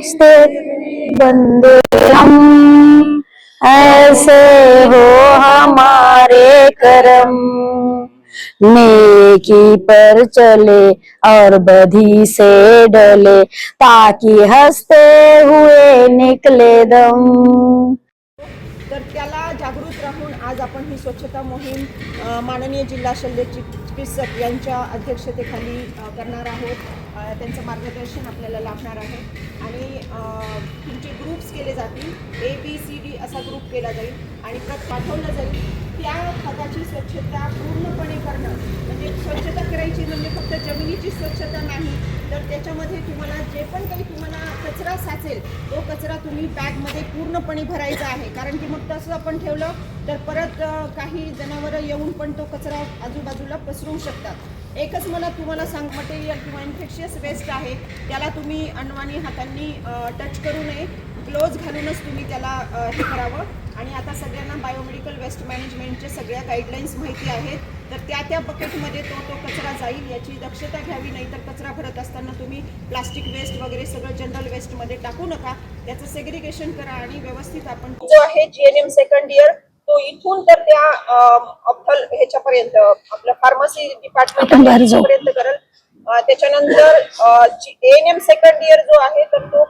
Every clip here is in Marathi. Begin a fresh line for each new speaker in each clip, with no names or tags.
से बंदे हम, ऐसे हो हमारे करम। नेकी पर चले और बधी से डले, ताकि हंसते हुए निकले दम।
तर त्याला जागृत राहून आज आपण ही स्वच्छता मोहीम माननीय जिल्हा शल्य चिकित्सक यांच्या अध्यक्षतेखाली करणार आहोत। त्यांचं मार्गदर्शन आपल्याला लाभणार आहे आणि तुमचे ग्रुप्स केले जातील। ABCD असा ग्रुप केला जाईल आणि खत पाठवलं जाईल। त्या खताची स्वच्छता पूर्णपणे करणं म्हणजे स्वच्छता करायची म्हणजे फक्त जमिनीची स्वच्छता नाही, तर त्याच्यामध्ये तुम्हाला जे पण काही तुम्हाला कचरा साचेल तो कचरा तुम्ही बॅगमध्ये पूर्णपणे भरायचा आहे। कारण की मग तसं आपण ठेवलं तर परत काही जनावरं येऊन पण तो कचरा आजूबाजूला पसरू शकतात। एकच मला तुम्हाला मटेरियल किंवा इन्फेक्शियस वेस्ट आहे त्याला तुम्ही अनवाणी हातांनी टच करू नये, ग्लोव्ज घालूनच तुम्ही त्याला हे करावं। आणि आता सगळ्यांना बायोमेडिकल वेस्ट मॅनेजमेंटच्या सगळ्या गाईडलाईन्स माहिती आहेत, तर त्या बकेटमध्ये तो कचरा जाईल याची दक्षता घ्यावी। नाही तर कचरा भरत असताना तुम्ही प्लास्टिक वेस्ट वगैरे सगळं जनरल वेस्टमध्ये टाकू नका, त्याचं सेग्रिगेशन करा आणि व्यवस्थित आपण जो आहे GNM सेकंड इयर तो इथून तर त्या अफल ह्याच्यापर्यंत आपलं फार्मसी डिपार्टमेंट पर्यंत करेल। त्याच्यानंतर ANM सेकंड इयर जो आहे तर तो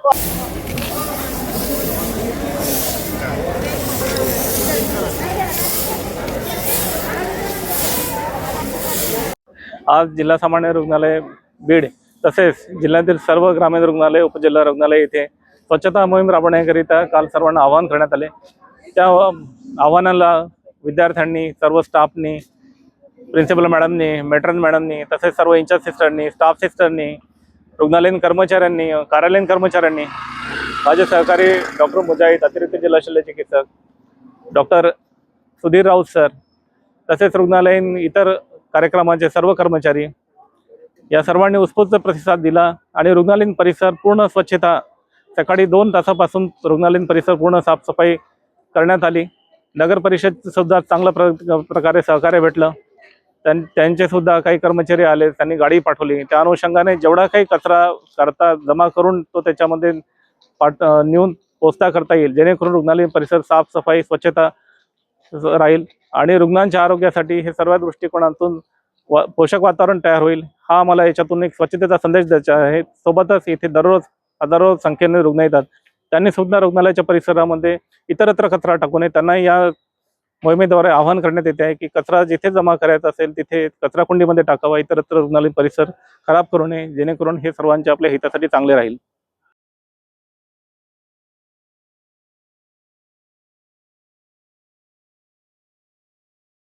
आज जिल्हा सामान्य रुग्णालय बीड तसेच जिल्ह्यातील सर्व ग्रामीण रुग्णालय उपजिल्हा रुग्णालय येथे स्वच्छता मोहीम राबवण्याकरिता काल सर्वांना आवाहन करण्यात आले। त्या आव्हानाला विद्यार्थ्यांनी, सर्व स्टाफनी, प्रिन्सिपल मॅडमनी, मेट्रन मॅडमनी तसेच सर्व इंचार्ज सिस्टरनी, स्टाफ सिस्टरनी, रुग्णालयीन कर्मचाऱ्यांनी, कार्यालयीन कर्मचाऱ्यांनी, माझे सहकारी डॉक्टर मुजाहिद, अतिरिक्त जिल्हा शल्य चिकित्सक, डॉक्टर सुधीर राऊत सर तसेच रुग्णालयीन इतर कार्यक्रमाचे सर्व कर्मचारी या सर्वांनी उत्स्फूर्त प्रतिसाद दिला आणि रुग्णालयीन परिसर पूर्ण स्वच्छता सकाळी 2 तासापासून रुग्णालयीन परिसर पूर्ण साफसफाई करण्यात आली। नगर परिषद सुद्धा चांगल्या प्रकारे सहकार्य भेटलं। त्यांचे सुद्धा काही कर्मचारी आले, त्यांनी गाडी पाठवली। त्या अनुषंगाने जेवढा काही कचरा जमा करून तो त्याच्यामध्ये नेऊन पोचता करता येईल, जेणेकरून रुग्णालयीन परिसर साफसफाई स्वच्छता राहील आणि रुग्णांच्या आरोग्यासाठी हे सर्व दृष्टिकोनातून पोषक वातावरण तयार होईल। हा मला याच्यातून एक स्वच्छतेचा संदेश द्यायचा आहे। सोबतच इथे दररोज हजारो संख्येने रुग्ण येतात, त्यांनी सुद्धा रुग्णालयाच्या परिसरामध्ये इतरत्र कचरा टाकू नये। त्यांना या मोहिमेद्वारे आवाहन करण्यात येते आहे की कचरा जिथे जमा करायचा असेल तिथे कचराकुंडीमध्ये टाकावा, इतरत्र रुग्णालयीन परिसर खराब करू नये, जेणेकरून हे सर्वांचे आपल्या हितासाठी चांगले राहील।